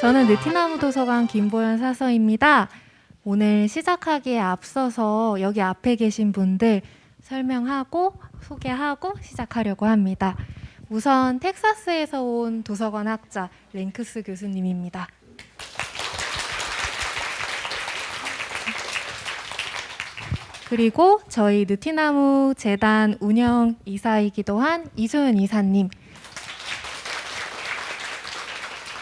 저는 느티나무도서관 김보연 사서입니다. 오늘 시작하기에 앞서서 여기 앞에 계신 분들 설명하고 소개하고 시작하려고 합니다. 우선 텍사스에서 온 도서관학자 랭크스 교수님입니다. 그리고 저희 느티나무 재단 운영 이사이기도 한 이소연 이사님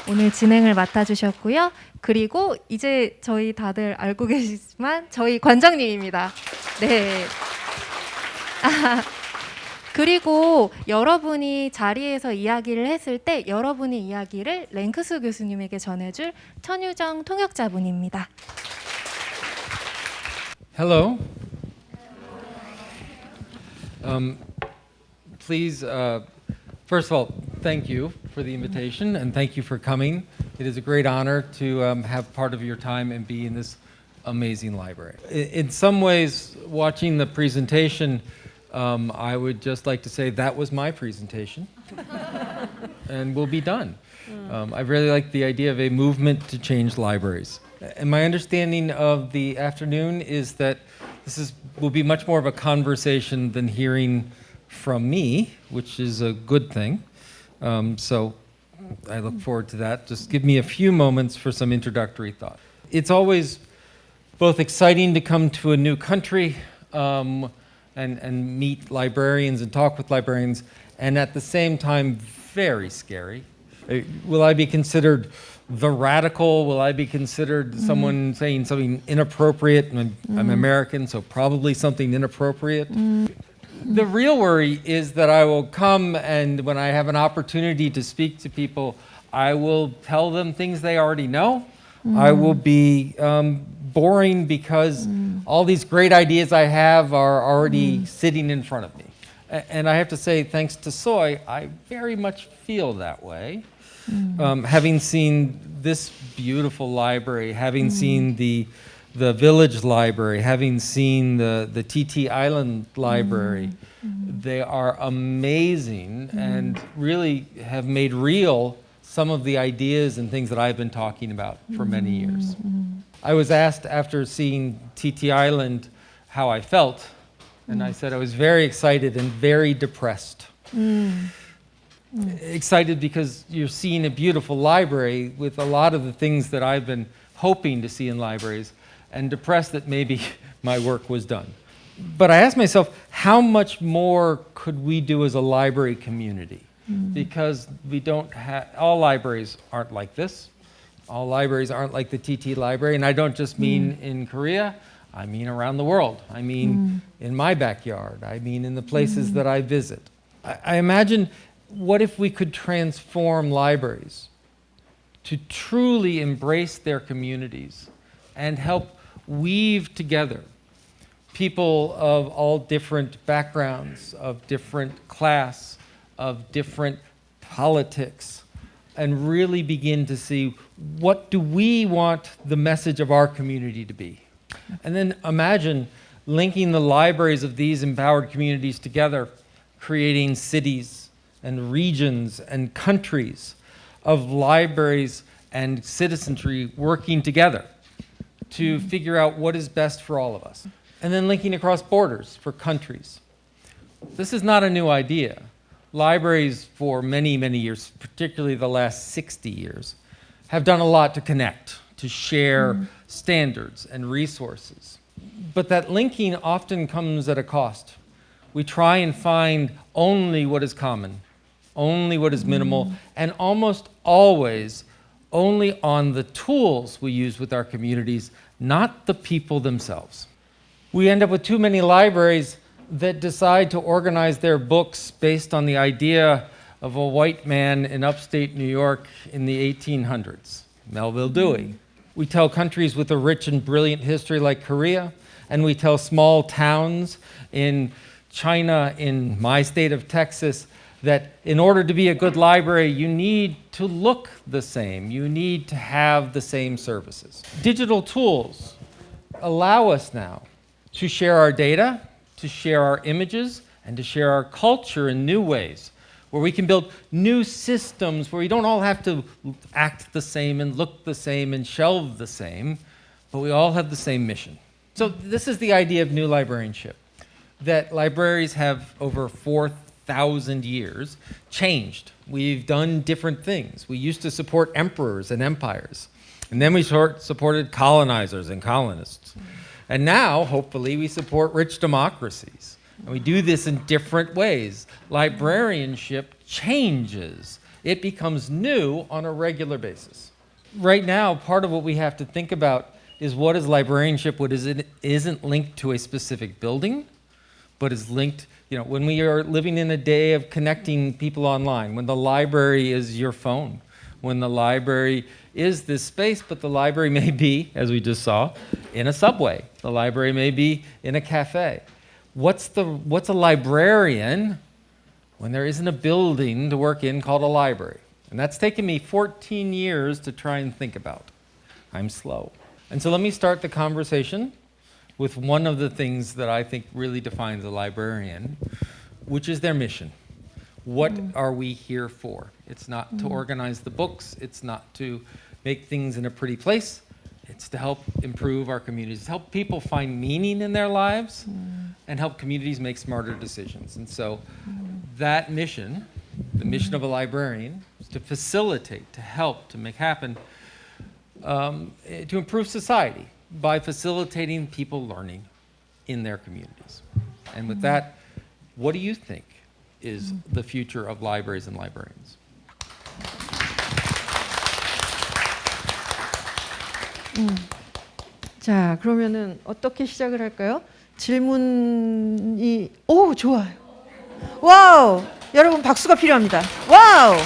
오늘 진행을 맡아주셨고요. 그리고 이제 저희 다들 알고 계시지만 저희 관장님입니다. 네. 그리고 여러분이 자리에서 이야기를 했을 때 여러분의 이야기를 랭크스 교수님에게 전해줄 천유정 통역자분입니다. Hello. Please, first of all, thank you for the invitation and thank you for coming. It is a great honor to have part of your time and be in this amazing library. In some ways, watching the presentation, I would just like to say that was my presentation and we'll be done. I really like the idea of a movement to change libraries. And my understanding of the afternoon is that this will be much more of a conversation than hearing from me, which is a good thing. So I look forward to that. Just give me a few moments for some introductory thought. It's always both exciting to come to a new country and meet librarians and talk with librarians, and at the same time, very scary. Will I be considered the radical? Will I be considered someone saying something inappropriate? I'm American, so probably something inappropriate. The real worry is that I will come and when I have an opportunity to speak to people, I will tell them things they already know. I will be boring because all these great ideas I have are already sitting in front of me. And I have to say, thanks to Soy, I very much feel that way. Having seen this beautiful library, having seen the Village Library, having seen the TT Island Library, they are amazing and really have made real some of the ideas and things that I've been talking about for many years. I was asked after seeing TT Island how I felt, and I said I was very excited and very depressed. Excited because you're seeing a beautiful library with a lot of the things that I've been hoping to see in libraries, and depressed that maybe my work was done. But I asked myself, how much more could we do as a library community? Because we don't have, all libraries aren't like this. All libraries aren't like the TT library, and I don't just mean in Korea, I mean around the world. I mean in my backyard. I mean in the places that I visit. I imagine, what if we could transform libraries to truly embrace their communities and help weave together people of all different backgrounds, of different class, of different politics, and really begin to see what do we want the message of our community to be. And then imagine linking the libraries of these empowered communities together, creating cities and regions and countries of libraries and citizenry working together to figure out what is best for all of us. And then linking across borders for countries. This is not a new idea. Libraries for many, many years, particularly the last 60 years, have done a lot to connect, to share standards and resources. But that linking often comes at a cost. We try and find only what is common, only what is minimal, and almost always only on the tools we use with our communities, not the people themselves. We end up with too many libraries that decide to organize their books based on the idea of a white man in upstate New York in the 1800s, Melville Dewey. We tell countries with a rich and brilliant history like Korea, and we tell small towns in China, in my state of Texas, that in order to be a good library, you need to look the same. You need to have the same services. Digital tools allow us now to share our data, to share our images, and to share our culture in new ways where we can build new systems where we don't all have to act the same and look the same and shelve the same, but we all have the same mission. So this is the idea of new librarianship, that libraries have over 4,000 years changed. We've done different things. We used to support emperors and empires, and then we supported colonizers and colonists. And now, hopefully, we support rich democracies. And we do this in different ways. Librarianship changes. It becomes new on a regular basis. Right now, part of what we have to think about is what is librarianship, what is it isn't linked to a specific building, but is linked, when we are living in a day of connecting people online, when the library is your phone, when the library is this space, but the library may be, as we just saw, in a subway. The library may be in a cafe. What's a librarian when there isn't a building to work in called a library? And that's taken me 14 years to try and think about. I'm slow. And so let me start the conversation with one of the things that I think really defines a librarian, which is their mission. What are we here for? It's not to organize the books. It's not to make things in a pretty place. It's to help improve our communities, help people find meaning in their lives, and help communities make smarter decisions. And so that mission, the mission of a librarian, is to facilitate, to help, to make happen, to improve society by facilitating people learning in their communities. And with that, what do you think is the future of libraries and librarians? 자, 그러면은 어떻게 시작을 할까요? 질문이 좋아요. 와우! 여러분 박수가 필요합니다. 와우!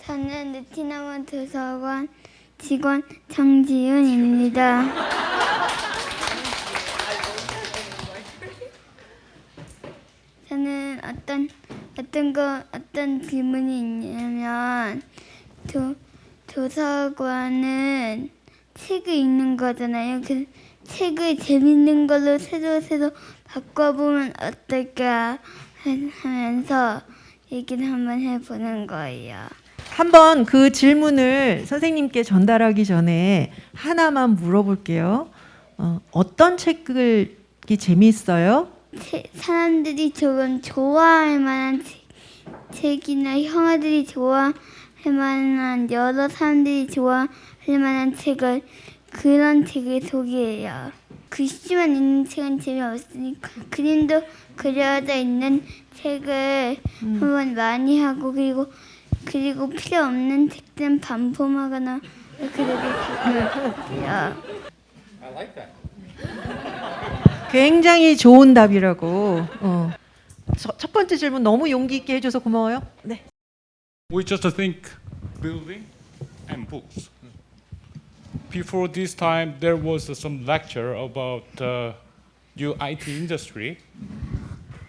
저는 느티나무 도서관 직원 정지윤입니다. 저는 어떤 질문이 있냐면 도서관은 책을 읽는 거잖아요. 그 책을 재밌는 걸로 새로 바꿔보면 어떨까 하면서 얘기를 한번 해보는 거예요. 한번 그 질문을 선생님께 전달하기 전에 하나만 물어볼게요. 어떤 책이 재미있어요? 사람들이 조금 좋아할 만한 책이나 형아들이 좋아할 만한 여러 사람들이 좋아할 만한 책을 그런 책을 소개해요. 글씨만 있는 책은 재미없으니까 그림도 그려져 있는 책을 한번 많이 하고 그리고 필요 없는 책들은 반품하거나 그러게요. I like that. 굉장히 좋은 답이라고. 첫 번째 질문 너무 용기 있게 해줘서 고마워요. 네. We just think building and books. Before this time, there was some lecture about new IT industry.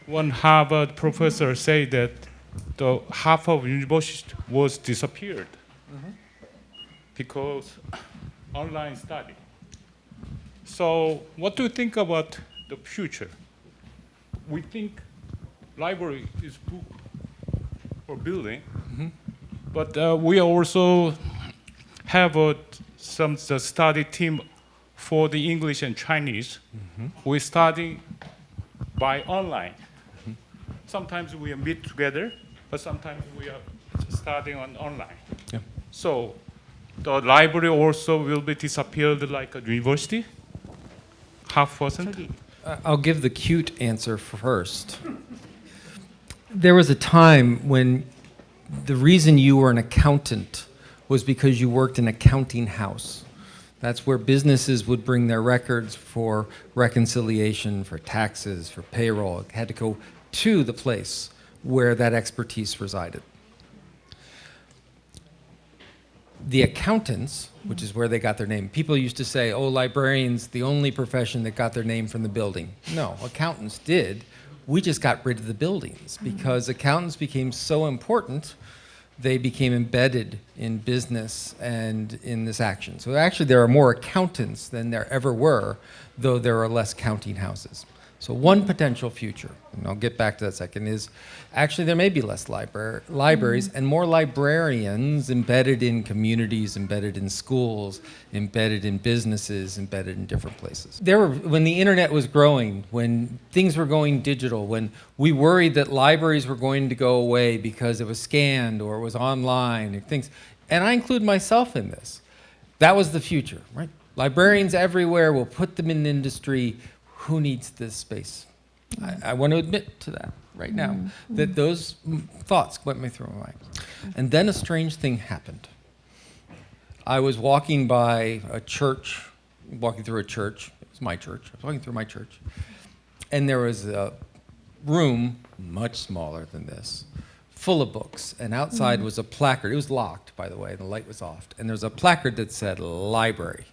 One Harvard professor said that the half of university was disappeared because online study. So, what do you think about the future? We think library is book or building, but we also have some study team for the English and Chinese. We study by online. Sometimes we meet together, but sometimes we are studying online. Yeah. So the library also will be disappeared like a university, 0.5%. I'll give the cute answer first. There was a time when the reason you were an accountant was because you worked in an accounting house. That's where businesses would bring their records for reconciliation, for taxes, for payroll. It had to go to the place where that expertise resided. The accountants, which is where they got their name, people used to say, oh, librarians, the only profession that got their name from the building. No, accountants did. We just got rid of the buildings because accountants became so important, they became embedded in business and in this action. So actually there are more accountants than there ever were, though there are less counting houses. So one potential future, and I'll get back to that second, is actually there may be less libraries and more librarians embedded in communities, embedded in schools, embedded in businesses, embedded in different places. When the internet was growing, when things were going digital, when we worried that libraries were going to go away because it was scanned or it was online and things, and I include myself in this, that was the future, right? Librarians everywhere, will put them in industry. Who needs this space? I want to admit to that right now, that those thoughts went me through my mind. And then a strange thing happened. I was walking by a church, walking through a church. It was my church. I was walking through my church. And there was a room much smaller than this, full of books. And outside was a placard. It was locked, by the way, and the light was off. And there was a placard that said library.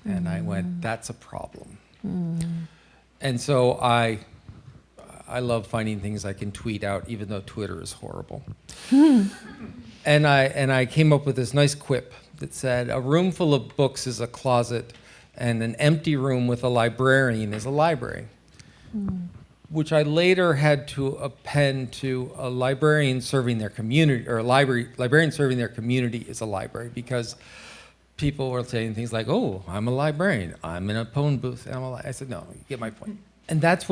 And I went, that's a problem. And so I love finding things I can tweet out, even though Twitter is horrible. And I came up with this nice quip that said, a room full of books is a closet, and an empty room with a librarian is a library. Which I later had to append to a librarian serving their community, or a librarian serving their community is a library, because people were saying things like, "Oh, I'm a librarian. I'm in a phone booth." And I said, "No, you get my point." And that's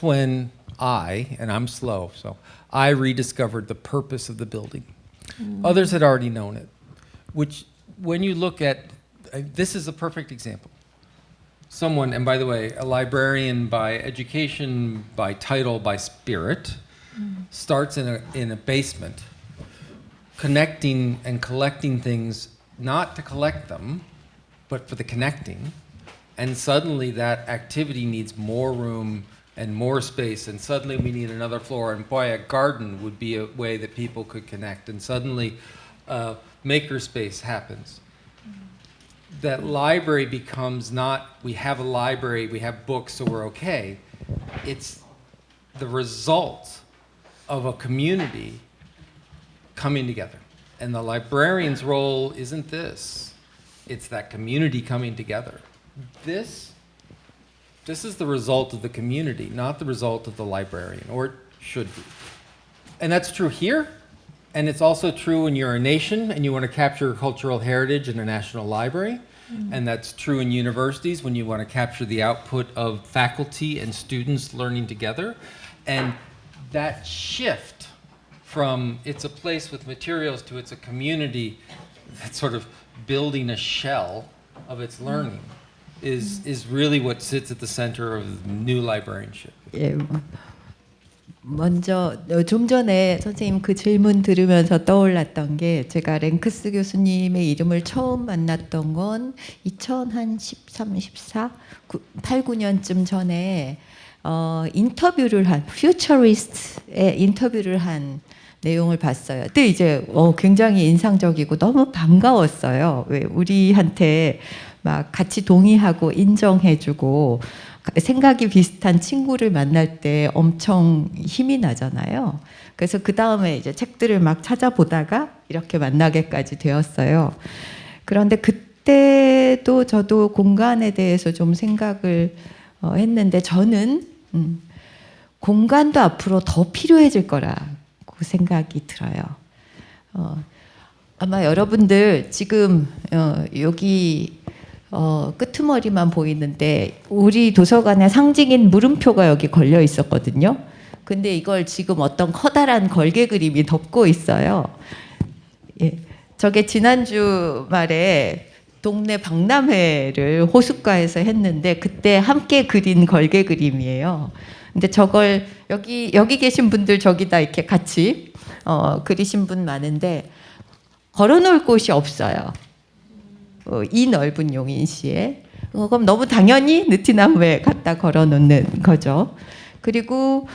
when I, and I'm slow, so I rediscovered the purpose of the building. Others had already known it, which when you look at, this is a perfect example. Someone, and by the way, a librarian by education, by title, by spirit, starts in a basement, connecting and collecting things, not to collect them, but for the connecting. And suddenly that activity needs more room and more space, and suddenly we need another floor, and boy, a garden would be a way that people could connect, and suddenly makerspace happens. That library becomes not, we have a library, we have books, so we're okay. It's the result of a community coming together. And the librarian's role isn't this. It's that community coming together. This is the result of the community, not the result of the librarian, or it should be. And that's true here, and it's also true when you're a nation and you want to capture cultural heritage in a national library. And that's true in universities when you want to capture the output of faculty and students learning together. And that shift from it's a place with materials to it's a community that's sort of building a shell of its learning is really what sits at the center of new librarianship. 예, 먼저 좀 전에 선생님 그 질문 들으면서 떠올랐던 게, 제가 랭크스 교수님의 이름을 처음 만났던 건 2013, 14, 8, 9년쯤 전에 인터뷰를 한 퓨처리스트의 인터뷰를 한 내용을 봤어요. 그때 이제 굉장히 인상적이고 너무 반가웠어요. 왜 우리한테 막 같이 동의하고 인정해주고 생각이 비슷한 친구를 만날 때 엄청 힘이 나잖아요. 그래서 그 다음에 이제 책들을 막 찾아보다가 이렇게 만나게까지 되었어요. 그런데 그때도 저도 공간에 대해서 좀 생각을 했는데, 저는 공간도 앞으로 더 필요해질 거라고 생각이 들어요. 아마 여러분들 지금 여기 끄트머리만 보이는데 우리 도서관의 상징인 물음표가 여기 걸려 있었거든요. 근데 이걸 지금 어떤 커다란 걸개 그림이 덮고 있어요. 예, 저게 지난주 말에 동네 박람회를 호숫가에서 했는데 그때 함께 그린 걸개 그림이에요. 근데 저걸 여기 계신 분들 저기다 이렇게 같이 그리신 분 많은데 걸어놓을 곳이 없어요. 이 넓은 용인시에. 그럼 너무 당연히 느티나무에 갖다 걸어놓는 거죠. 그리고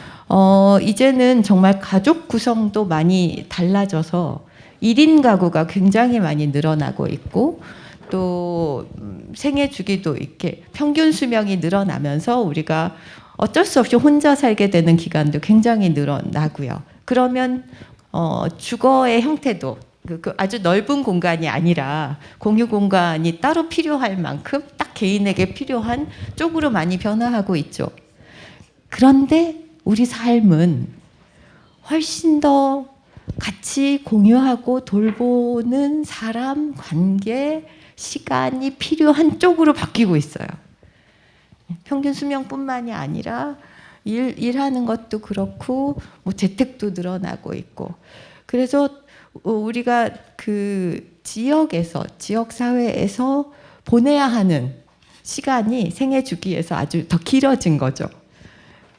이제는 정말 가족 구성도 많이 달라져서 1인 가구가 굉장히 많이 늘어나고 있고, 또 생애 주기도 이렇게 평균 수명이 늘어나면서 우리가 어쩔 수 없이 혼자 살게 되는 기간도 굉장히 늘어나고요. 그러면 주거의 형태도 그 아주 넓은 공간이 아니라 공유 공간이 따로 필요할 만큼 딱 개인에게 필요한 쪽으로 많이 변화하고 있죠. 그런데 우리 삶은 훨씬 더 같이 공유하고 돌보는 사람, 관계, 시간이 필요한 쪽으로 바뀌고 있어요. 평균 수명뿐만이 아니라 일하는 것도 그렇고 뭐 재택도 늘어나고 있고, 그래서 우리가 그 지역에서, 지역 사회에서 보내야 하는 시간이 생애 주기에서 아주 더 길어진 거죠.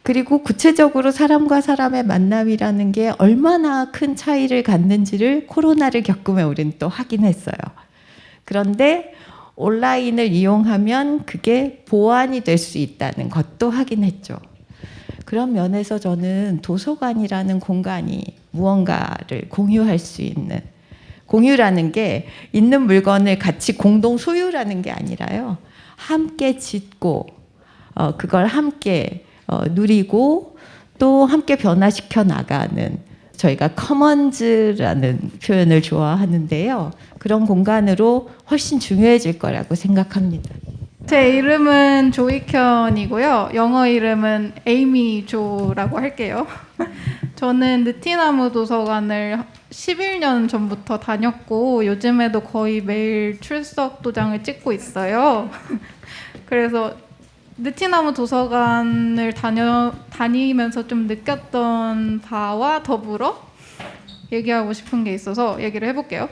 그리고 구체적으로 사람과 사람의 만남이라는 게 얼마나 큰 차이를 갖는지를 코로나를 겪으며 우리는 또 확인했어요. 그런데 온라인을 이용하면 그게 보완이 될 수 있다는 것도 확인했죠. 그런 면에서 저는 도서관이라는 공간이 무언가를 공유할 수 있는, 공유라는 게 있는 물건을 같이 공동 소유라는 게 아니라요, 함께 짓고 그걸 함께 누리고 또 함께 변화시켜 나가는, 저희가 커먼즈라는 표현을 좋아하는데요, 그런 공간으로 훨씬 중요해질 거라고 생각합니다. 제 이름은 조이현이고요. 영어 이름은 에이미 조라고 할게요. 저는 느티나무 도서관을 11년 전부터 다녔고 요즘에도 거의 매일 출석 도장을 찍고 있어요. 그래서 느티나무 도서관을 다니면서 좀 느꼈던 바와 더불어 얘기하고 싶은 게 있어서 얘기를 해볼게요.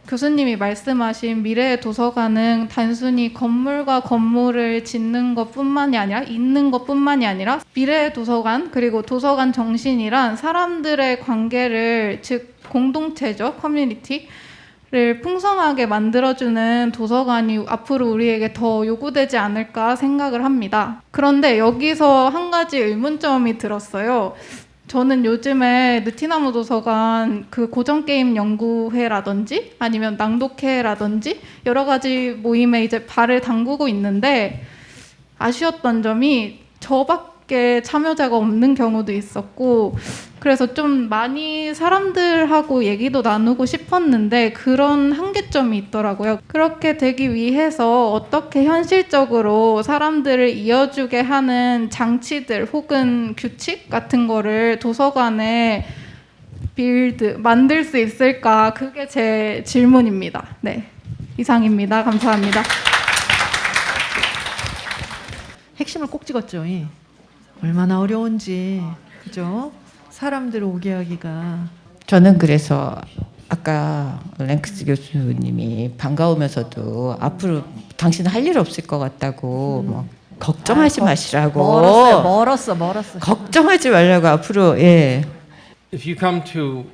교수님이 말씀하신 미래의 도서관은 단순히 건물과 건물을 짓는 것뿐만이 아니라, 있는 것뿐만이 아니라 미래의 도서관, 그리고 도서관 정신이란 사람들의 관계를, 즉 공동체죠, 커뮤니티를 풍성하게 만들어주는 도서관이 앞으로 우리에게 더 요구되지 않을까 생각을 합니다. 그런데 여기서 한 가지 의문점이 들었어요. 저는 요즘에 느티나무 도서관 그 고전게임 연구회라든지 아니면 낭독회라든지 여러 가지 모임에 이제 발을 담그고 있는데, 아쉬웠던 점이 저밖에 참여자가 없는 경우도 있었고, 그래서 좀 많이 사람들하고 얘기도 나누고 싶었는데 그런 한계점이 있더라고요. 그렇게 되기 위해서 어떻게 현실적으로 사람들을 이어주게 하는 장치들 혹은 규칙 같은 거를 도서관에 만들 수 있을까? 그게 제 질문입니다. 네, 이상입니다. 감사합니다. 핵심을 꼭 찍었죠. 예. 얼마나 어려운지, 그죠? 사람들을 오게 하기가. 저는 그래서 아까 랭크스 교수님이 반가우면서도 앞으로 당신은 할 일 없을 것 같다고 뭐 걱정하지 마시라고. 멀었어. 걱정하지 말라고 앞으로. 예. If you come to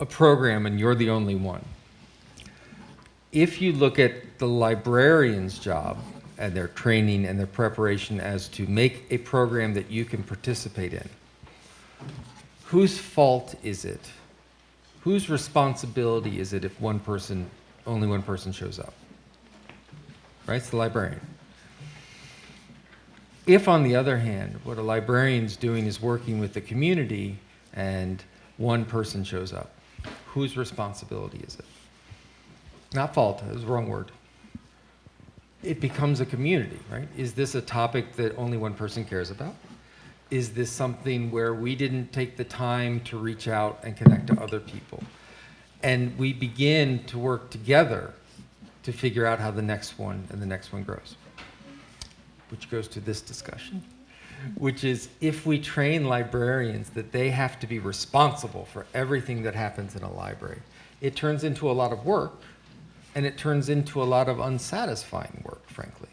a program and you're the only one, if you look at the librarian's job and their training and their preparation as to make a program that you can participate in, whose fault is it? Whose responsibility is it if only one person shows up? Right? It's the librarian. If, on the other hand, what a librarian's doing is working with the community and one person shows up, whose responsibility is it? Not fault, that was the wrong word. It becomes a community, right? Is this a topic that only one person cares about? Is this something where we didn't take the time to reach out and connect to other people? And we begin to work together to figure out how the next one and the next one grows. Which goes to this discussion, which is if we train librarians that they have to be responsible for everything that happens in a library, it turns into a lot of work, and it turns into a lot of unsatisfying work, frankly.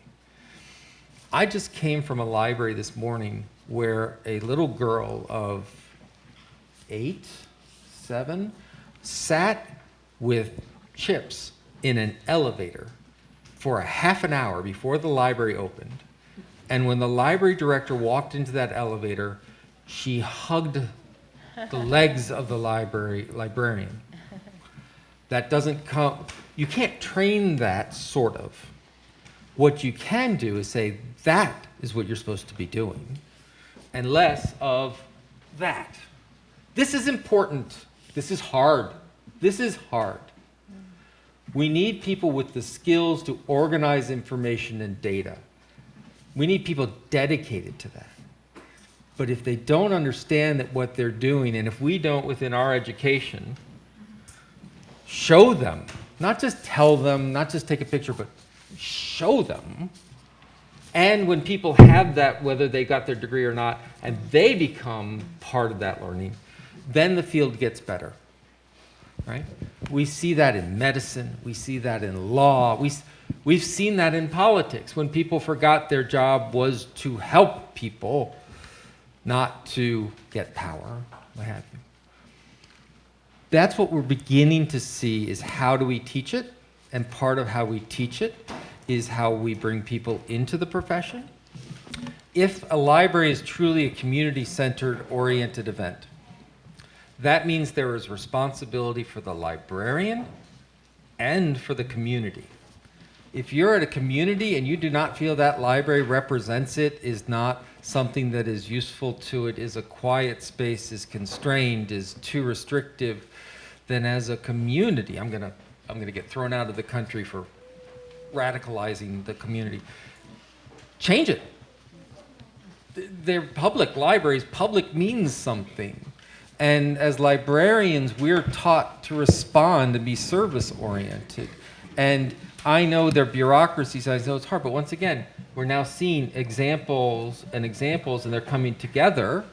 I just came from a library this morning where a little girl of 8, 7, sat with chips in an elevator for a half an hour before the library opened. And when the library director walked into that elevator, she hugged the legs of the librarian. That doesn't come, you can't train that, sort of. What you can do is say, that is what you're supposed to be doing, and less of that. This is important. This is hard. This is hard. We need people with the skills to organize information and data. We need people dedicated to that. But if they don't understand that what they're doing, and if we don't within our education show them, not just tell them, not just take a picture, but show them. And when people have that, whether they got their degree or not, and they become part of that learning, then the field gets better, right? We see that in medicine. We see that in law. We've seen that in politics when people forgot their job was to help people, not to get power, what have you. That's what we're beginning to see is how do we teach it? And part of how we teach it is how we bring people into the profession. If a library is truly a community-centered, oriented event, that means there is responsibility for the librarian and for the community. If you're at a community and you do not feel that library represents it, is not something that is useful to it, is a quiet space, is constrained, is too restrictive, then as a community, I'm gonna get thrown out of the country for radicalizing the community. Change it. They're public libraries. Public means something. And as librarians, we're taught to respond and be service-oriented. And I know their bureaucracies, I know it's hard, but once again, we're now seeing examples, and they're coming together.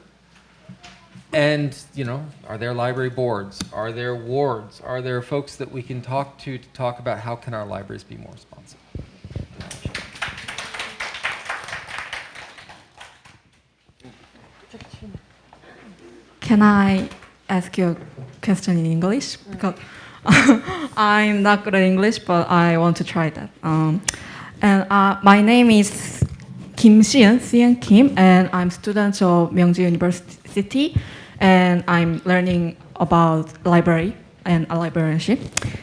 And, you know, are there library boards? Are there wards? Are there folks that we can talk to talk about how can our libraries be more responsive? Can I ask you a question in English? Because I'm not good at English, but I want to try that. My name is Kim Sian Kim, and I'm student of Myeongju University, and I'm learning about library and librarianship.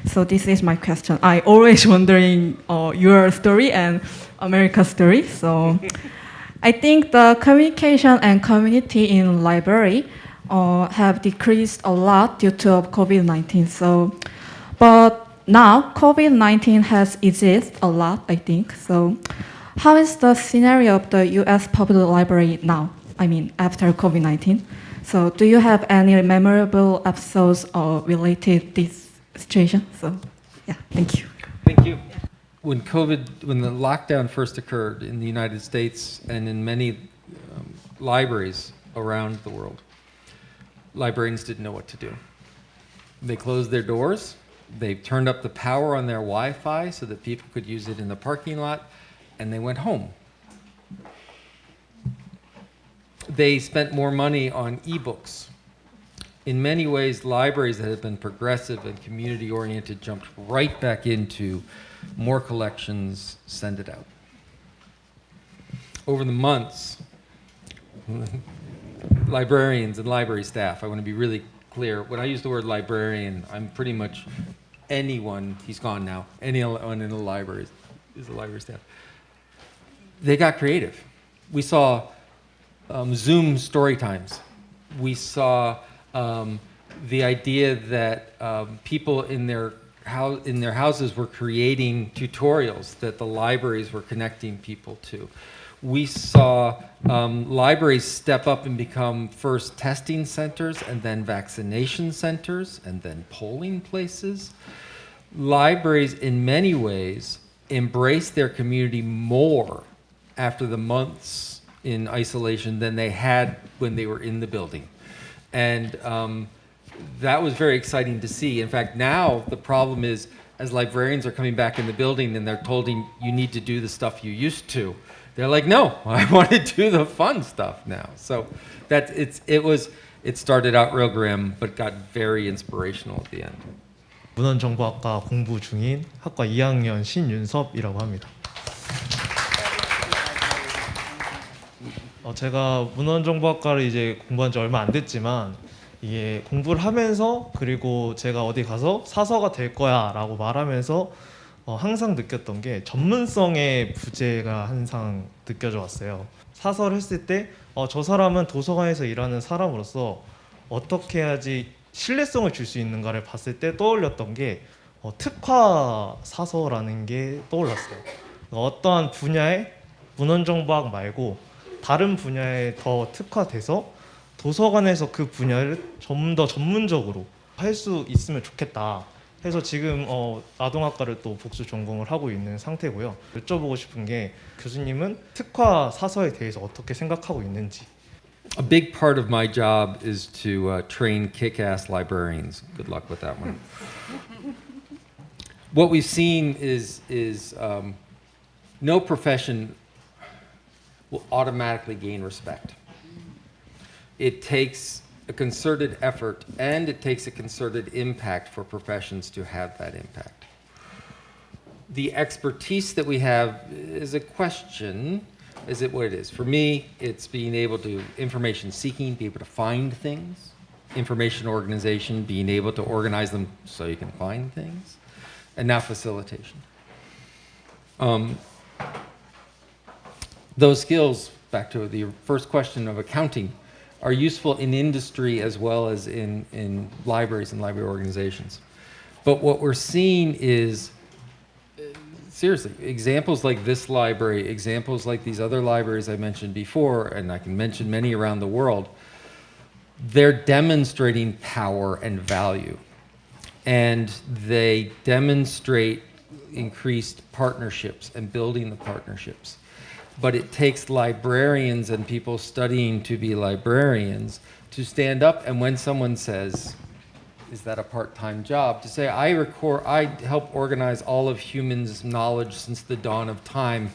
So this is my question. I always wondering your story and America's story. So I think the communication and community in library have decreased a lot due to COVID-19. But now COVID-19 has eased a lot, I think. So how is the scenario of the U.S. public library now? I mean, after COVID-19. So do you have any memorable episodes related to this situation? So yeah, thank you. Thank you. When the lockdown first occurred in the United States and in many libraries around the world, librarians didn't know what to do. They closed their doors. They turned up the power on their Wi-Fi so that people could use it in the parking lot, and they went home. They spent more money on ebooks. In many ways, libraries that have been progressive and community-oriented jumped right back into more collections, send it out. Over the months, librarians and library staff, I want to be really clear. When I use the word librarian, I'm pretty much anyone, he's gone now, anyone in the library is a library staff. They got creative. We saw Zoom story times. We saw the idea that people in their houses were creating tutorials that the libraries were connecting people to. We saw libraries step up and become first testing centers and then vaccination centers and then polling places. Libraries, in many ways, embraced their community more after the months in isolation than they had when they were in the building. And that was very exciting to see. In fact, now the problem is, as librarians are coming back in the building and they're told you need to do the stuff you used to, they're like, no, I want to do the fun stuff now. So it started out real grim, but got very inspirational at the end. 문헌정보학과 공부 중인 학과 2학년 신윤섭이라고 합니다. 제가 문헌정보학과를 이제 공부한 지 얼마 안 됐지만 이게 공부를 하면서 그리고 제가 어디 가서 사서가 될 거야 라고 말하면서 항상 느꼈던 게 전문성의 부재가 항상 느껴져 왔어요. 사서를 했을 때 저 사람은 도서관에서 일하는 사람으로서 어떻게 해야지 신뢰성을 줄 수 있는가를 봤을 때 떠올렸던 게 특화 사서라는 게 떠올랐어요. 어떠한 분야의 문헌정보학 말고 다른 분야에 더 특화돼서 도서관에서 그 분야를 좀 더 전문적으로 할 수 있으면 좋겠다 해서 지금 아동학과를 또 복수 전공을 하고 있는 상태고요. 여쭤보고 싶은 게 교수님은 특화 사서에 대해서 어떻게 생각하고 있는지. A big part of my job is to train kick-ass librarians. Good luck with that one. What we've seen is no profession will automatically gain respect. It takes a concerted effort and it takes a concerted impact for professions to have that impact. The expertise that we have is a question. Is it what it is? For me, it's being able to, information seeking, be able to find things, information organization, being able to organize them so you can find things, and now facilitation. Those skills, back to the first question of accounting, are useful in industry as well as in libraries and library organizations. But what we're seeing is, seriously, examples like this library, examples like these other libraries I mentioned before, and I can mention many around the world, they're demonstrating power and value. And they demonstrate increased partnerships and building the partnerships. But it takes librarians and people studying to be librarians to stand up, and when someone says, is that a part-time job, to say, I help organize all of humans' knowledge since the dawn of time.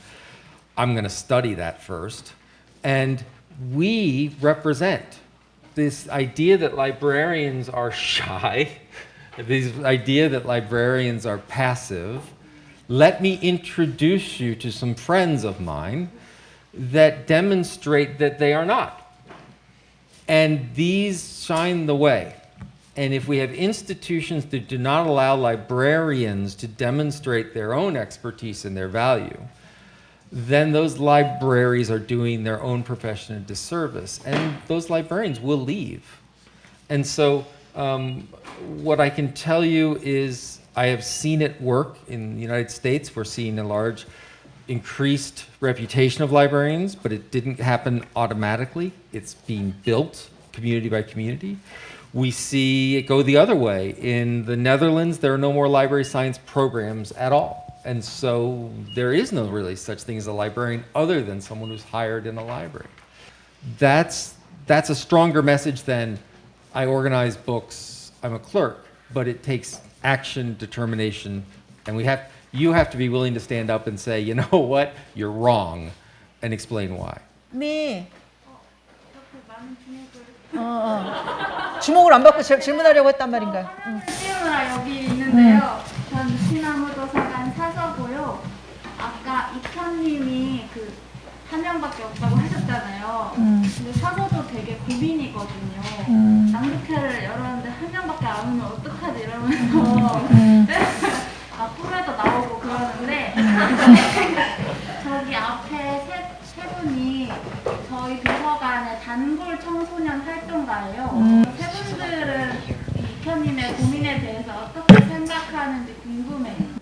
I'm going to study that first. And we represent this idea that librarians are shy, this idea that librarians are passive. Let me introduce you to some friends of mine that demonstrate that they are not. And these shine the way. And if we have institutions that do not allow librarians to demonstrate their own expertise and their value, then those libraries are doing their own profession a disservice. And those librarians will leave. And so what I can tell you is I have seen it work in the United States. We're seeing a large increased reputation of librarians, but it didn't happen automatically. It's being built community by community. We see it go the other way. In the Netherlands, there are no more library science programs at all. And so there is no really such thing as a librarian other than someone who's hired in a library. That's a stronger message than I organize books, I'm a clerk, but it takes action, determination, and you have to be willing to stand up and say, you know what, you're wrong, and explain why. 네. 주목을 안 받고 질문하려고 했단 말인가요? 띄우느라 여기 있는데요. 전 느티나무 도서관 사서고요. 아까 이편님이 한 명밖에 없다고 하셨잖아요. 근데 사서도 되게 고민이거든요. 낭독회를 열었는데 한 명밖에 안 오면 어떡하지 이러면서 꿈에도 나오고 그러는데 저기 앞에 세 분이 저희 도서관의 단골 청소년 활동가예요. 세 분들은 이편님의 고민에 대해서 어떻게 생각하는지 궁금해요.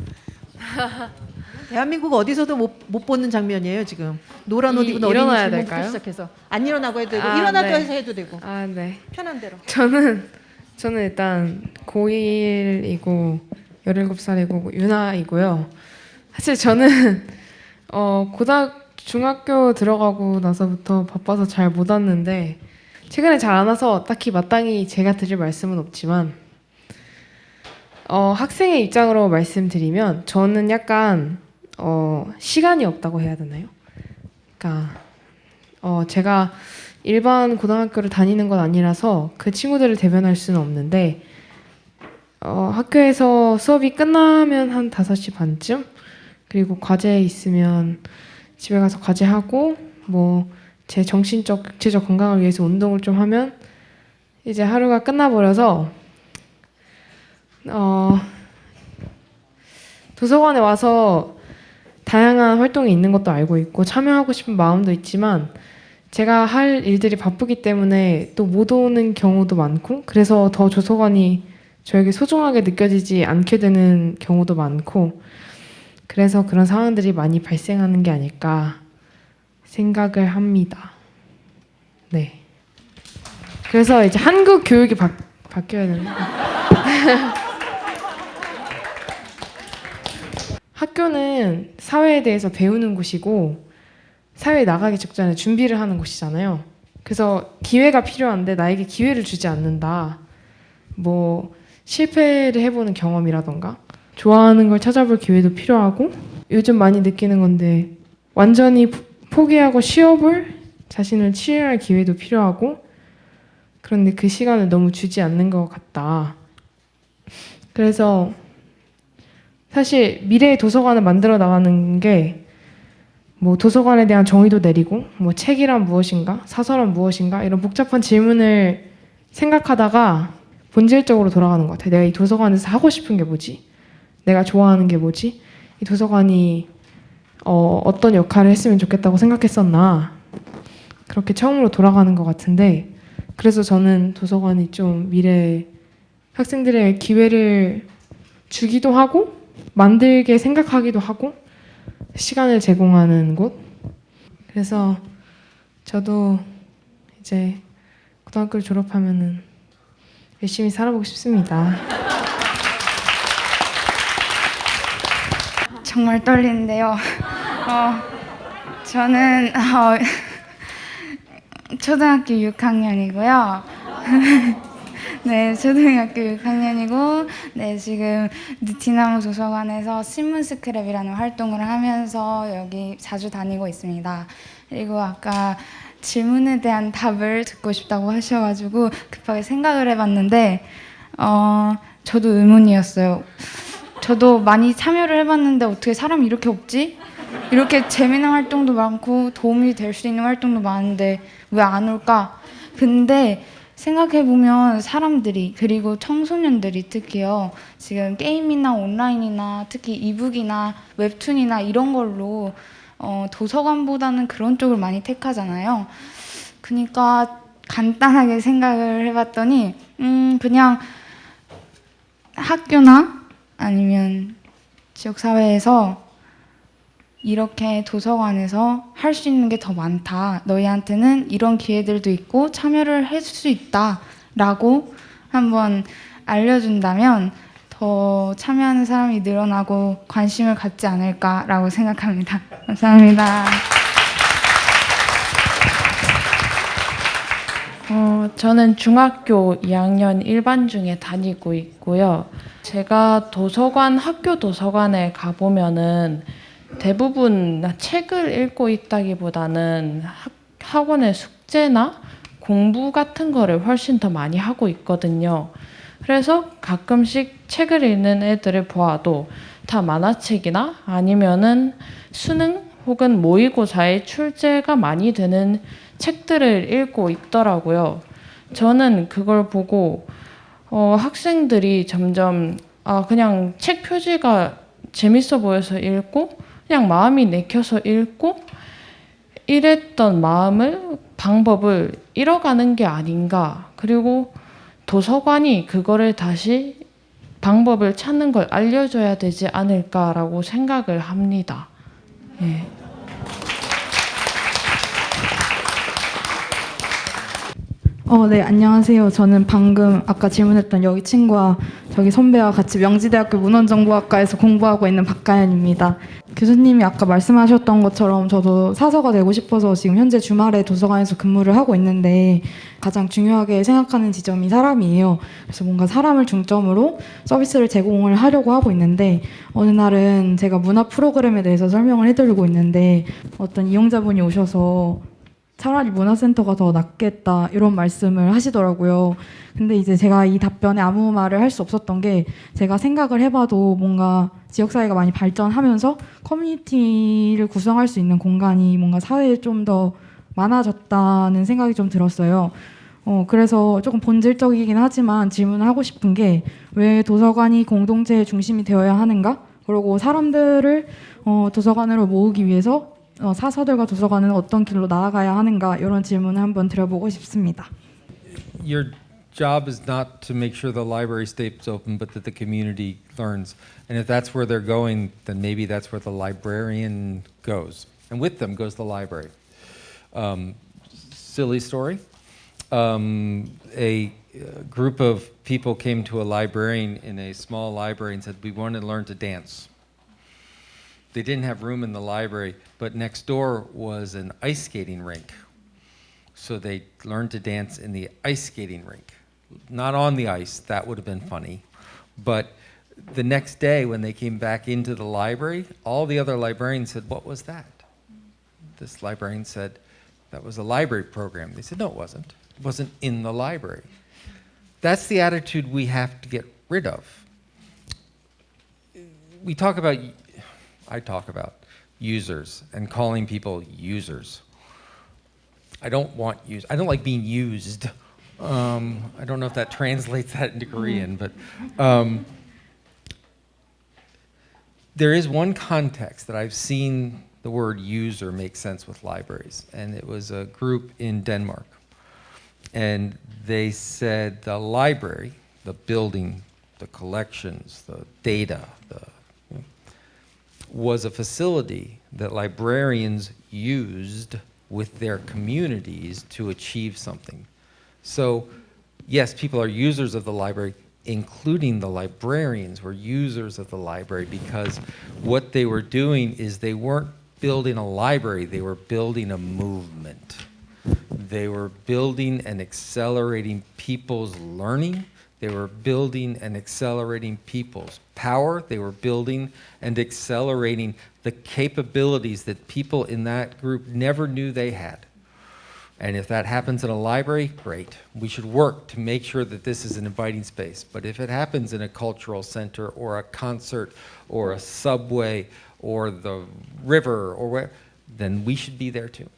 대한민국 어디서도 못 보는 장면이에요 지금. 노란 옷 입은 어린이 질문부터 시작해서 안 일어나고 해도 되고 일어나도 네. 해서 해도 되고 네. 편한 대로. 저는 일단 고1이고 17살이고 유나이고요. 사실 저는 중학교 들어가고 나서부터 바빠서 잘 못 왔는데 최근에 잘 안 와서 딱히 마땅히 제가 드릴 말씀은 없지만 학생의 입장으로 말씀드리면 저는 약간 시간이 없다고 해야 되나요? 그러니까 제가 일반 고등학교를 다니는 건 아니라서 그 친구들을 대변할 수는 없는데 학교에서 수업이 끝나면 한 5시 반쯤 그리고 과제 있으면 집에 가서 과제하고 뭐 제 정신적, 육체적 건강을 위해서 운동을 좀 하면 이제 하루가 끝나버려서 도서관에 와서 다양한 활동이 있는 것도 알고 있고 참여하고 싶은 마음도 있지만 제가 할 일들이 바쁘기 때문에 또 못 오는 경우도 많고 그래서 더 도서관이 저에게 소중하게 느껴지지 않게 되는 경우도 많고 그래서 그런 상황들이 많이 발생하는 게 아닐까 생각을 합니다. 네. 그래서 이제 한국 교육이 바뀌어야 되는데 학교는 사회에 대해서 배우는 곳이고 사회에 나가기 직전에 준비를 하는 곳이잖아요. 그래서 기회가 필요한데 나에게 기회를 주지 않는다. 뭐 실패를 해보는 경험이라던가 좋아하는 걸 찾아볼 기회도 필요하고 요즘 많이 느끼는 건데 완전히 포기하고 쉬어볼 자신을 치유할 기회도 필요하고 그런데 그 시간을 너무 주지 않는 것 같다. 그래서 사실 미래의 도서관을 만들어 나가는 게 뭐 도서관에 대한 정의도 내리고 뭐 책이란 무엇인가, 사설은 무엇인가 이런 복잡한 질문을 생각하다가 본질적으로 돌아가는 것 같아요. 내가 이 도서관에서 하고 싶은 게 뭐지? 내가 좋아하는 게 뭐지? 이 도서관이 어떤 역할을 했으면 좋겠다고 생각했었나? 그렇게 처음으로 돌아가는 것 같은데 그래서 저는 도서관이 좀 미래 학생들의 기회를 주기도 하고 만들게 생각하기도 하고 시간을 제공하는 곳. 그래서 저도 이제 고등학교를 졸업하면은 열심히 살아보고 싶습니다. 정말 떨리는데요. 저는 초등학교 6학년이고요. 네, 초등학교 6학년이고, 네, 지금 느티나무 도서관에서 신문 스크랩이라는 활동을 하면서 여기 자주 다니고 있습니다. 그리고 아까 질문에 대한 답을 듣고 싶다고 하셔가지고 급하게 생각을 해봤는데, 저도 의문이었어요. 저도 많이 참여를 해봤는데 어떻게 사람이 이렇게 없지? 이렇게 재미난 활동도 많고 도움이 될 수 있는 활동도 많은데 왜 안 올까? 근데 생각해보면 사람들이 그리고 청소년들이 특히요 지금 게임이나 온라인이나 특히 이북이나 웹툰이나 이런 걸로 도서관보다는 그런 쪽을 많이 택하잖아요. 그러니까 간단하게 생각을 해봤더니 그냥 학교나 아니면 지역사회에서 이렇게 도서관에서 할 수 있는 게 더 많다. 너희한테는 이런 기회들도 있고 참여를 해줄 수 있다. 라고 한번 알려준다면 더 참여하는 사람이 늘어나고 관심을 갖지 않을까라고 생각합니다. 감사합니다. 저는 중학교 2학년 일반중에 다니고 있고요. 제가 학교 도서관에 가보면은 대부분 책을 읽고 있다기보다는 학원의 숙제나 공부 같은 거를 훨씬 더 많이 하고 있거든요. 그래서 가끔씩 책을 읽는 애들을 보아도 다 만화책이나 아니면은 수능 혹은 모의고사에 출제가 많이 되는 책들을 읽고 있더라고요. 저는 그걸 보고 학생들이 점점 그냥 책 표지가 재밌어 보여서 읽고 그냥 마음이 내켜서 읽고 이랬던 방법을 잃어가는 게 아닌가. 그리고 도서관이 그거를 다시 방법을 찾는 걸 알려줘야 되지 않을까라고 생각을 합니다. 예. 네, 안녕하세요. 저는 방금 아까 질문했던 여기 친구와 저기 선배와 같이 명지대학교 문헌정보학과에서 공부하고 있는 박가연입니다. 교수님이 아까 말씀하셨던 것처럼 저도 사서가 되고 싶어서 지금 현재 주말에 도서관에서 근무를 하고 있는데 가장 중요하게 생각하는 지점이 사람이에요. 그래서 뭔가 사람을 중점으로 서비스를 제공을 하려고 하고 있는데 어느 날은 제가 문화 프로그램에 대해서 설명을 해드리고 있는데 어떤 이용자분이 오셔서 차라리 문화센터가 더 낫겠다 이런 말씀을 하시더라고요. 근데 이제 제가 이 답변에 아무 말을 할 수 없었던 게 제가 생각을 해봐도 뭔가 지역사회가 많이 발전하면서 커뮤니티를 구성할 수 있는 공간이 뭔가 사회에 좀 더 많아졌다는 생각이 좀 들었어요. 그래서 조금 본질적이긴 하지만 질문을 하고 싶은 게 왜 도서관이 공동체의 중심이 되어야 하는가? 그리고 사람들을 도서관으로 모으기 위해서 사서들과 도서관은 어떤 길로 나아가야 하는가 이런 질문을 한번 드려보고 싶습니다. Your job is not to make sure the library stays open, but that the community learns. And if that's where they're going, then maybe that's where the librarian goes. And with them goes the library. Silly story. A group of people came to a librarian in a small library and said, we want to learn to dance. They didn't have room in the library, but next door was an ice skating rink. So they learned to dance in the ice skating rink. Not on the ice, that would have been funny. But the next day when they came back into the library, all the other librarians said, what was that? This librarian said, that was a library program. They said, no, it wasn't. It wasn't in the library. That's the attitude we have to get rid of. I talk about users and calling people users. I don't like being used. I don't know if that translates that into Korean, but there is one context that I've seen the word user make sense with libraries, and it was a group in Denmark. And they said the library, the building, the collections, the data, was a facility that librarians used with their communities to achieve something. So, yes, people are users of the library, including the librarians were users of the library, because what they were doing is they weren't building a library, they were building a movement. They were building and accelerating people's learning. They were building and accelerating people's power. They were building and accelerating the capabilities that people in that group never knew they had. And if that happens in a library, great. We should work to make sure that this is an inviting space. But if it happens in a cultural center or a concert or a subway or the river or where, then we should be there too.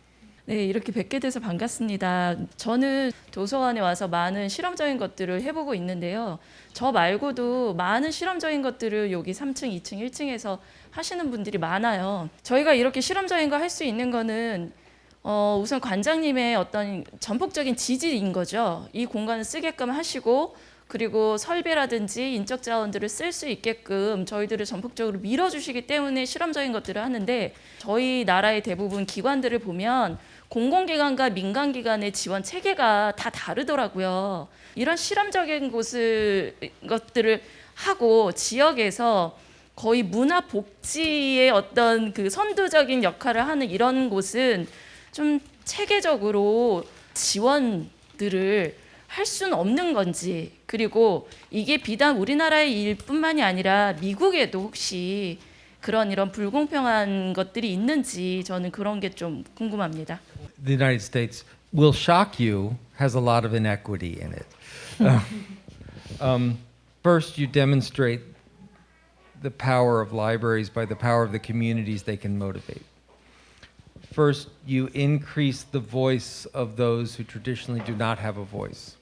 네, 이렇게 뵙게 돼서 반갑습니다. 저는 도서관에 와서 많은 실험적인 것들을 해보고 있는데요. 저 말고도 많은 실험적인 것들을 여기 3층, 2층, 1층에서 하시는 분들이 많아요. 저희가 이렇게 실험적인 거 할 수 있는 거는 우선 관장님의 어떤 전폭적인 지지인 거죠. 이 공간을 쓰게끔 하시고, 그리고 설비라든지 인적 자원들을 쓸 수 있게끔 저희들을 전폭적으로 밀어주시기 때문에 실험적인 것들을 하는데, 저희 나라의 대부분 기관들을 보면 공공기관과 민간기관의 지원 체계가 다 다르더라고요. 이런 실험적인 것들을 하고 지역에서 거의 문화복지의 어떤 그 선두적인 역할을 하는 이런 곳은 좀 체계적으로 지원들을 할 수는 없는 건지, 그리고 이게 비단 우리나라의 일뿐만이 아니라 미국에도 혹시 이런 불공평한 것들이 있는지 저는 그런 게 좀 궁금합니다. The United States will shock you, has a lot of inequity in it. First, you demonstrate the power of libraries by the power of the communities they can motivate. First, you increase the voice of those who traditionally do not have a voice.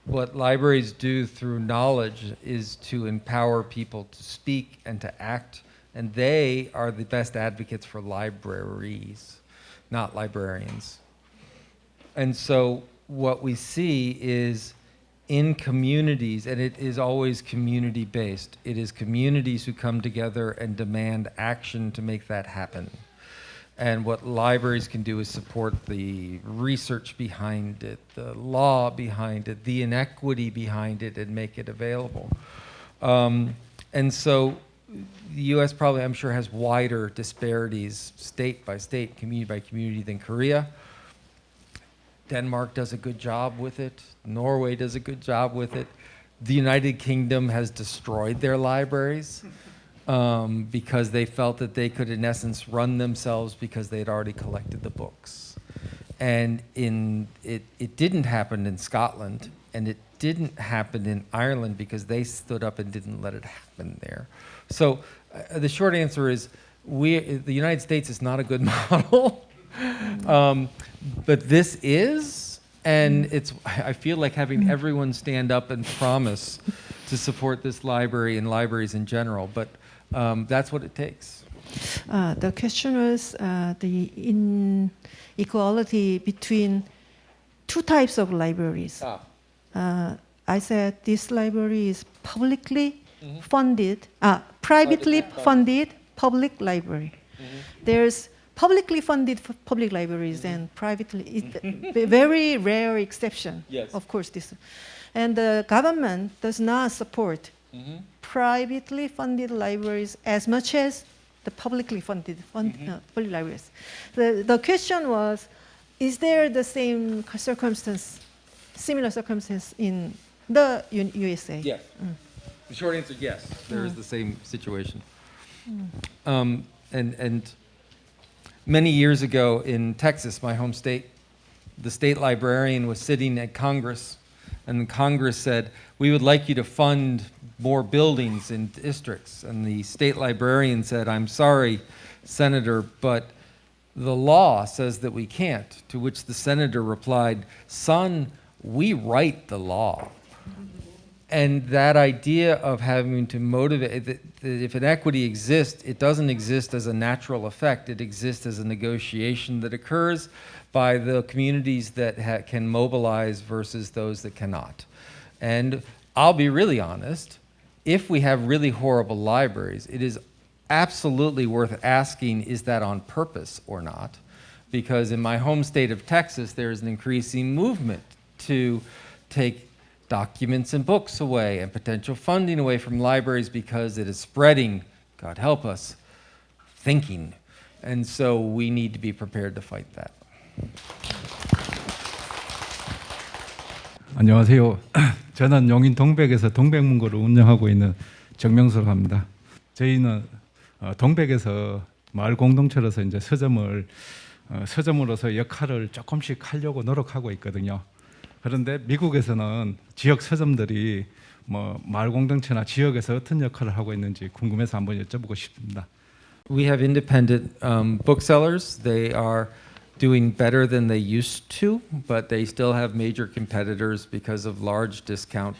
What libraries do through knowledge is to empower people to speak and to act, and they are the best advocates for libraries, not librarians. And so what we see is in communities, and it is always community-based, it is communities who come together and demand action to make that happen. And what libraries can do is support the research behind it, the law behind it, the inequity behind it, and make it available. And so the U.S. probably, I'm sure, has wider disparities state by state, community by community than Korea. Denmark does a good job with it. Norway does a good job with it. The United Kingdom has destroyed their libraries. Because they felt that they could, in essence, run themselves because they had already collected the books. And it didn't happen in Scotland, and it didn't happen in Ireland because they stood up and didn't let it happen there. So the short answer is, the United States is not a good model, but this is, and I feel like having everyone stand up and promise to support this library and libraries in general, but that's what it takes. The question was the inequality between two types of libraries. I said this library is publicly funded, privately funded public library. There's publicly funded public libraries and privately, very rare exception. Yes. Of course, this, and the government does not support privately funded libraries as much as the publicly funded public libraries. The question was, is there the same circumstance, similar circumstance in the USA? Yes. The short answer, yes. There is the same situation. And many years ago in Texas, my home state, the state librarian was sitting at Congress, and the Congress said, we would like you to fund more buildings in districts. And the state librarian said, I'm sorry, Senator, but the law says that we can't. To which the senator replied, son, we write the law. And that idea of having to motivate, that if inequity exists, it doesn't exist as a natural effect. It exists as a negotiation that occurs by the communities that can mobilize versus those that cannot. And I'll be really honest, if we have really horrible libraries, it is absolutely worth asking, is that on purpose or not? Because in my home state of Texas, there's an increasing movement to take documents and books away and potential funding away from libraries because it is spreading, God help us, thinking. And so we need to be prepared to fight that. 안녕하세요. 저는 용인 동백에서 동백문고를 운영하고 있는 정명수라고 합니다. 저희는 동백에서 마을 공동체로서 이제 서점으로서 역할을 조금씩 하려고 노력하고 있거든요. 그런데 미국에서는 지역 서점들이 뭐 마을 공동체나 지역에서 어떤 역할을 하고 있는지 궁금해서 한번 여쭤보고 싶습니다. We have independent booksellers. They are doing better than they used to, but they still have major competitors because of large discount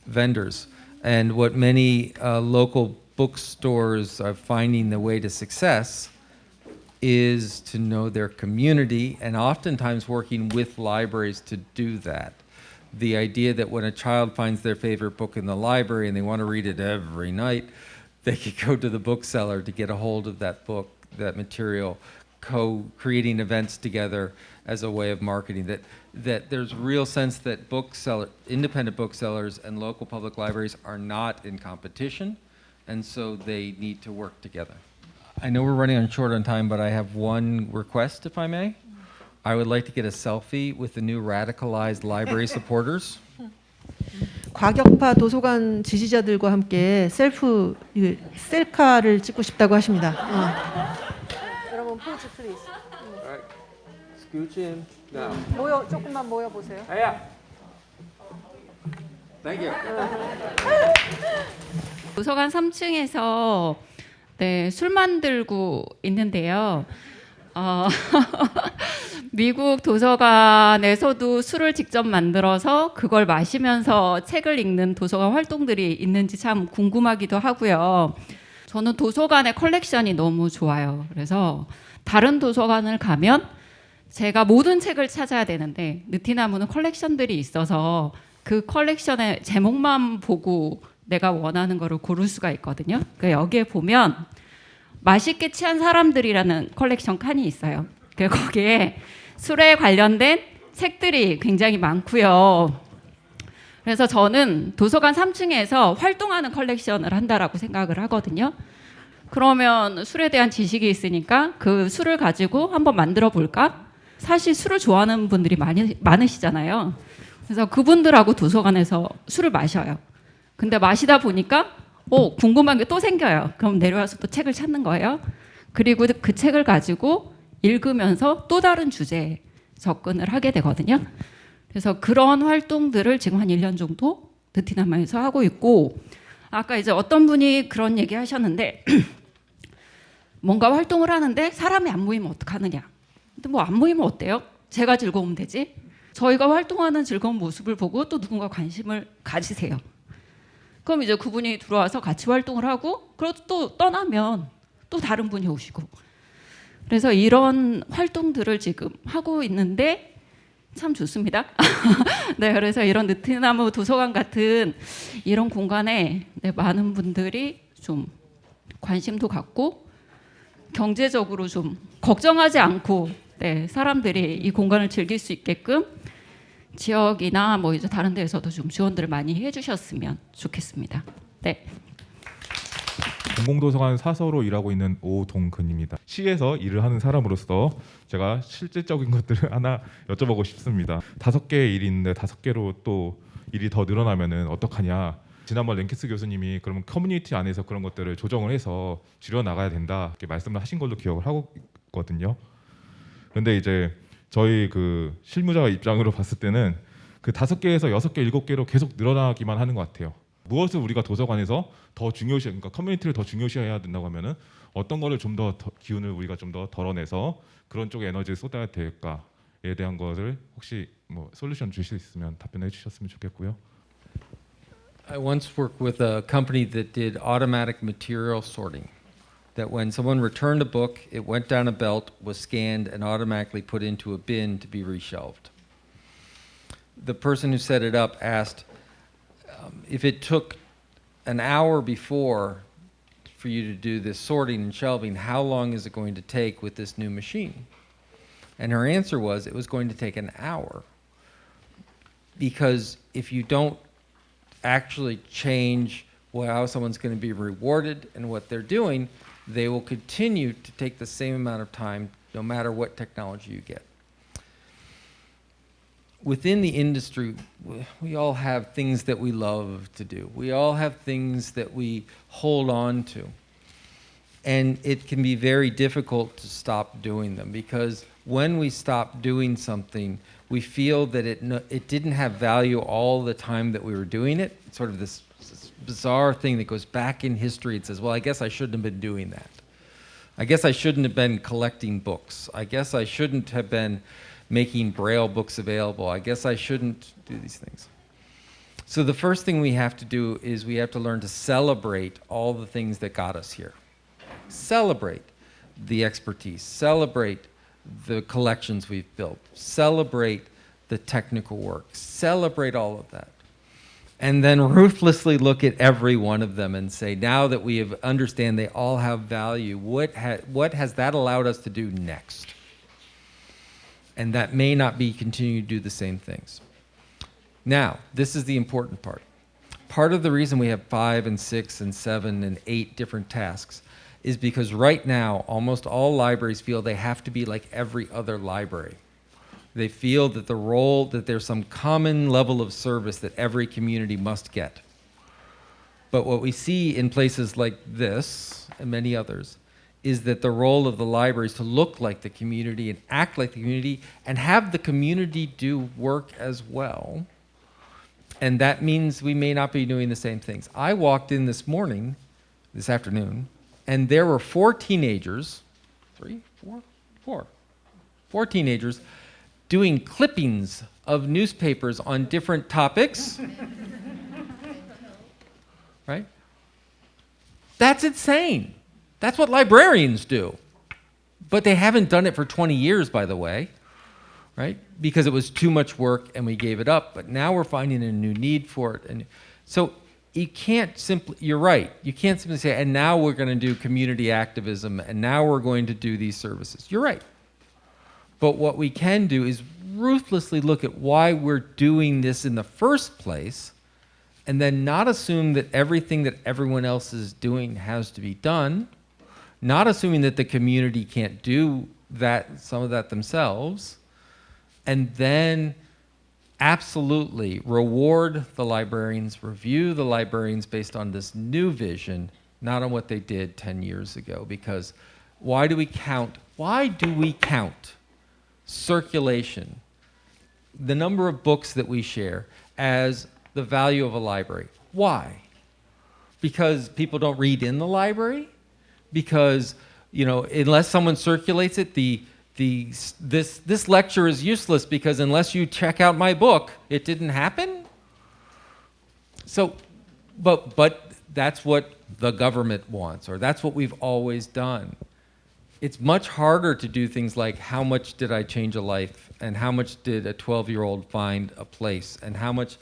vendors. And what many local bookstores are finding the way to success is to know their community and oftentimes working with libraries to do that. The idea that when a child finds their favorite book in the library and they want to read it every night, they could go to the bookseller to get a hold of that book, that material, co-creating events together as a way of marketing. That there's real sense that independent booksellers and local public libraries are not in competition, and so they need to work together. I know we're running short on time, but I have one request, if I may. I would like to get a selfie with the new radicalized library supporters. 과격파 도서관 지지자들과 함께 셀카를 찍고 싶다고 하십니다. 여러분 포즈 플리즈. Alright, scooch in now. 조금만 모여 보세요. Hiya. Thank you. 도서관 3층에서 네, 술 만들고 있는데요. 미국 도서관에서도 술을 직접 만들어서 그걸 마시면서 책을 읽는 도서관 활동들이 있는지 참 궁금하기도 하고요. 저는 도서관의 컬렉션이 너무 좋아요. 그래서 다른 도서관을 가면 제가 모든 책을 찾아야 되는데 느티나무는 컬렉션들이 있어서 그 컬렉션의 제목만 보고 내가 원하는 거를 고를 수가 있거든요. 그러니까 여기에 보면 맛있게 취한 사람들이라는 컬렉션 칸이 있어요. 거기에 술에 관련된 책들이 굉장히 많고요. 그래서 저는 도서관 3층에서 활동하는 컬렉션을 한다라고 생각을 하거든요. 그러면 술에 대한 지식이 있으니까 그 술을 가지고 한번 만들어 볼까? 사실 술을 좋아하는 분들이 많으시잖아요. 그래서 그분들하고 도서관에서 술을 마셔요. 근데 마시다 보니까 궁금한 게 또 생겨요. 그럼 내려와서 또 책을 찾는 거예요. 그리고 그 책을 가지고 읽으면서 또 다른 주제에 접근을 하게 되거든요. 그래서 그런 활동들을 지금 한 1년 정도 느티나무에서 하고 있고, 아까 이제 어떤 분이 그런 얘기 하셨는데 뭔가 활동을 하는데 사람이 안 모이면 어떡하느냐. 근데 뭐 안 모이면 어때요? 제가 즐거우면 되지. 저희가 활동하는 즐거운 모습을 보고 또 누군가 관심을 가지세요. 그럼 이제 그분이 들어와서 같이 활동을 하고, 그리고 또 떠나면 또 다른 분이 오시고. 그래서 이런 활동들을 지금 하고 있는데 참 좋습니다. 네, 그래서 이런 느티나무 도서관 같은 이런 공간에 많은 분들이 좀 관심도 갖고 경제적으로 좀 걱정하지 않고 네, 사람들이 이 공간을 즐길 수 있게끔 지역이나 뭐 이제 다른 데에서도 좀 지원들을 많이 해주셨으면 좋겠습니다. 네. 공공도서관 사서로 일하고 있는 오동근입니다. 시에서 일을 하는 사람으로서 제가 실질적인 것들을 하나 여쭤보고 싶습니다. 5개의 일이 있는데 5개로 또 일이 더 늘어나면은 어떡하냐. 지난번 랭케스 교수님이 그러면 커뮤니티 안에서 그런 것들을 조정을 해서 줄여 나가야 된다 이렇게 말씀을 하신 걸로 기억을 하고 있거든요. 그런데 이제 저희 그 실무자 입장으로 봤을 때는 그 5개에서 6개, 7개로 계속 늘어나기만 하는 것 같아요. 무엇을 우리가 도서관에서 더 중요시, 그러니까 커뮤니티를 더 중요시해야 된다고 하면은 어떤 거를 좀 더 기운을 우리가 좀 더 덜어내서 그런 쪽에 에너지를 쏟아야 될까에 대한 것을 혹시 뭐 솔루션 주실 수 있으면 답변해 주셨으면 좋겠고요. I once worked with a company that did automatic material sorting. That when someone returned a book, it went down a belt, was scanned, and automatically put into a bin to be reshelved. The person who set it up asked if it took an hour before for you to do this sorting and shelving, how long is it going to take with this new machine? And her answer was it was going to take an hour. Because if you don't actually change how someone's going to be rewarded and what they're doing, they will continue to take the same amount of time no matter what technology you get. Within the industry, we all have things that we love to do. We all have things that we hold on to. And it can be very difficult to stop doing them because when we stop doing something, we feel that it didn't have value all the time that we were doing it. It's sort of this bizarre thing that goes back in history. It says, well, I guess I shouldn't have been doing that. I guess I shouldn't have been collecting books. I guess I shouldn't have been making Braille books available. I guess I shouldn't do these things. So the first thing we have to do is we have to learn to celebrate all the things that got us here. Celebrate the expertise. Celebrate the collections we've built. Celebrate the technical work. Celebrate all of that. And then ruthlessly look at every one of them and say, now that we have understand they all have value, what has that allowed us to do next? And that may not be continuing to do the same things. Now, this is the important part. Part of the reason we have 5 and 6 and 7 and 8 different tasks is because right now, almost all libraries feel they have to be like every other library. They feel that the role, that there's some common level of service that every community must get. But what we see in places like this and many others is that the role of the library is to look like the community and act like the community and have the community do work as well. And that means we may not be doing the same things. I walked in this afternoon, and there were 4 teenagers, 4 teenagers doing clippings of newspapers on different topics. Right? That's insane. That's what librarians do. But they haven't done it for 20 years, by the way, right? Because it was too much work and we gave it up. But now we're finding a new need for it. And so you can't simply, you're right, you can't simply say, and now we're going to do community activism and now we're going to do these services. You're right. But what we can do is ruthlessly look at why we're doing this in the first place and then not assume that everything that everyone else is doing has to be done, not assuming that the community can't do that, some of that themselves, and then absolutely reward the librarians, review the librarians based on this new vision, not on what they did 10 years ago. Because why do we count circulation, the number of books that we share, as the value of a library? Why? Because people don't read in the library? Because, unless someone circulates it, this lecture is useless because unless you check out my book, it didn't happen? So, but that's what the government wants, or that's what we've always done. It's much harder to do things like how much did I change a life, and how much did a 12-year-old find a place, and how much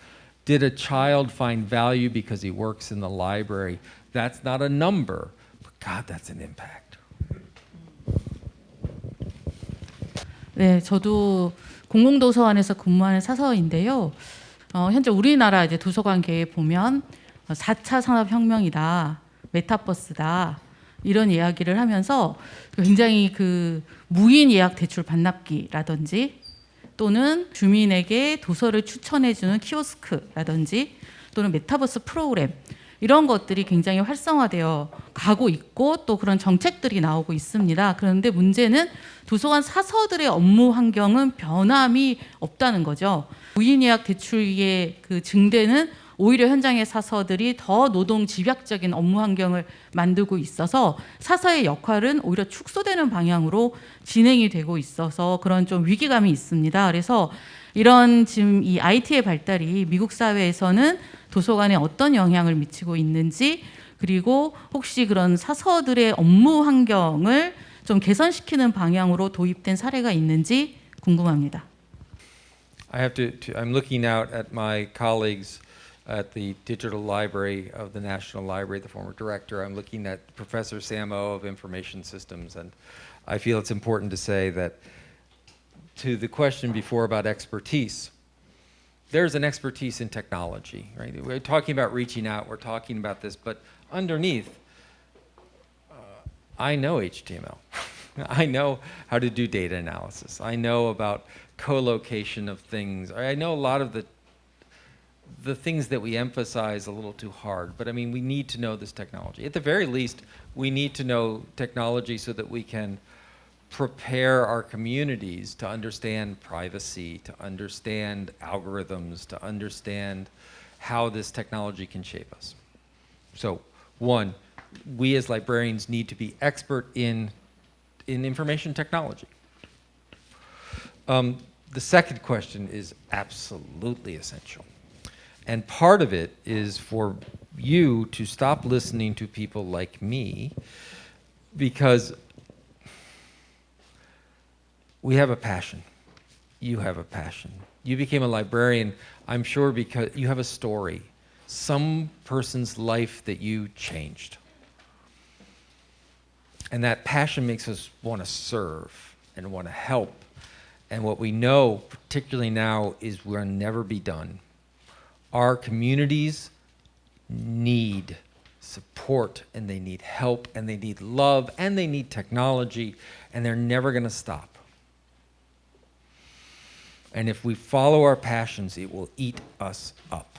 did a child find value because he works in the library. That's not a number, but God, that's an impact. 네, 저도 공공도서관에서 근무하는 사서인데요. 현재 우리나라 이제 도서관계에 보면 4차 산업혁명이다, 메타버스다 이런 이야기를 하면서 굉장히 그 무인 예약 대출 반납기라든지 또는 주민에게 도서를 추천해주는 키오스크라든지 또는 메타버스 프로그램 이런 것들이 굉장히 활성화되어 가고 있고 또 그런 정책들이 나오고 있습니다. 그런데 문제는 도서관 사서들의 업무 환경은 변함이 없다는 거죠. 무인 예약 대출의 그 증대는 오히려 현장의 사서들이 더 노동 집약적인 업무 환경을 만들고 있어서 사서의 역할은 오히려 축소되는 방향으로 진행이 되고 있어서 그런 좀 위기감이 있습니다. 그래서 이런 지금 이 IT의 발달이 미국 사회에서는 도서관에 어떤 영향을 미치고 있는지 그리고 혹시 그런 사서들의 업무 환경을 좀 개선시키는 방향으로 도입된 사례가 있는지 궁금합니다. I'm looking out at my colleagues at the Digital Library of the National Library, the former director. I'm looking at Professor Samo of Information Systems, and I feel it's important to say that to the question before about expertise, there's an expertise in technology, right? We're talking about reaching out, we're talking about this, but underneath, I know HTML. I know how to do data analysis. I know about co-location of things. I know a lot of the things that we emphasize a little too hard, but I mean, we need to know this technology. At the very least, we need to know technology so that we can prepare our communities to understand privacy, to understand algorithms, to understand how this technology can shape us. So, one, we as librarians need to be expert in information technology. The second question is absolutely essential. And part of it is for you to stop listening to people like me, because we have a passion. You have a passion. You became a librarian, I'm sure, because you have a story, some person's life that you changed. And that passion makes us want to serve and want to help. And what we know, particularly now, is we'll never be done. Our communities need support, and they need help, and they need love, and they need technology, and they're never going to stop. And if we follow our passions, it will eat us up.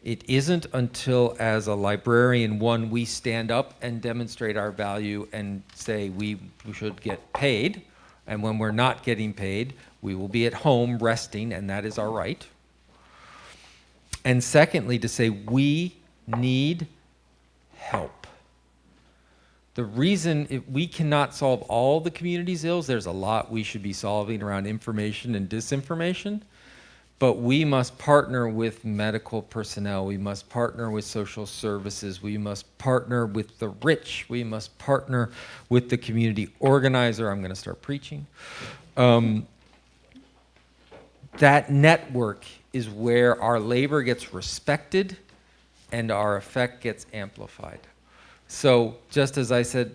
It isn't until, as a librarian, one, we stand up and demonstrate our value and say we should get paid, and when we're not getting paid, we will be at home resting, and that is our right. And secondly, to say we need help. The reason we cannot solve all the community's ills, there's a lot we should be solving around information and disinformation, but we must partner with medical personnel, we must partner with social services, we must partner with the rich, we must partner with the community organizer. I'm going to start preaching. That network is where our labor gets respected and our effect gets amplified. So just as I said,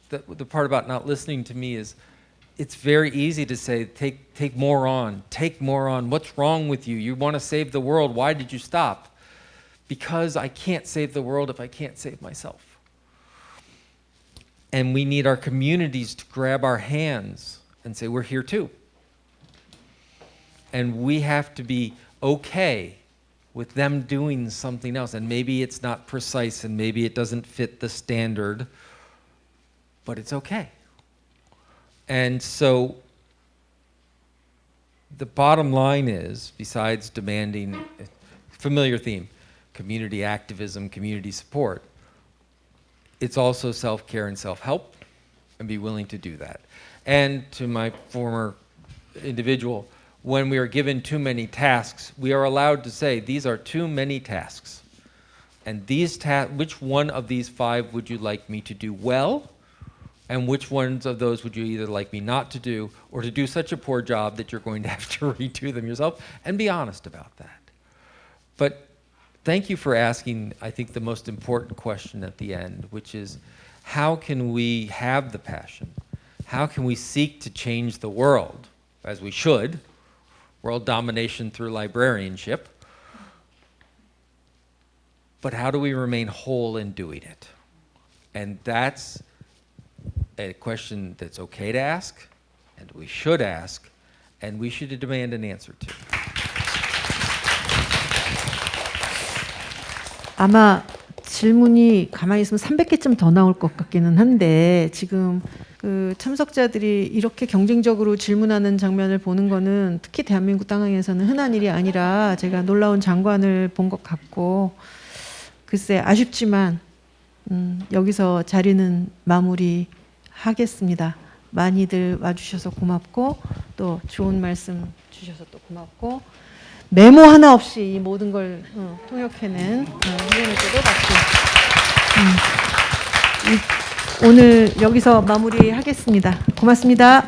the part about not listening to me is it's very easy to say, take more on, what's wrong with you? You want to save the world, why did you stop? Because I can't save the world if I can't save myself. And we need our communities to grab our hands and say, we're here too. And we have to be okay with them doing something else. And maybe it's not precise and maybe it doesn't fit the standard, but it's okay. And so the bottom line is, besides demanding, familiar theme, community activism, community support, it's also self-care and self-help, and be willing to do that. And to my former individual, when we are given too many tasks, we are allowed to say, these are too many tasks. And these which one of these 5 would you like me to do well? And which ones of those would you either like me not to do, or to do such a poor job that you're going to have to redo them yourself? And be honest about that. But thank you for asking, I think, the most important question at the end, which is, how can we have the passion? how can we seek to change the world, as we should, world domination through librarianship, but how do we remain whole in doing it? And that's a question that's okay to ask, and we should ask, and we should demand an answer to. 아마 질문이 가만히 있으면 300개쯤 더 나올 것 같기는 한데 지금 그 참석자들이 이렇게 경쟁적으로 질문하는 장면을 보는 거는 특히 대한민국 땅에서는 흔한 일이 아니라 제가 놀라운 장관을 본 것 같고 글쎄 아쉽지만 여기서 자리는 마무리하겠습니다. 많이들 와주셔서 고맙고 또 좋은 말씀 주셔서 또 고맙고 메모 하나 없이 이 모든 걸 통역해낸 후배님께도 박수. 오늘 여기서 마무리하겠습니다. 고맙습니다.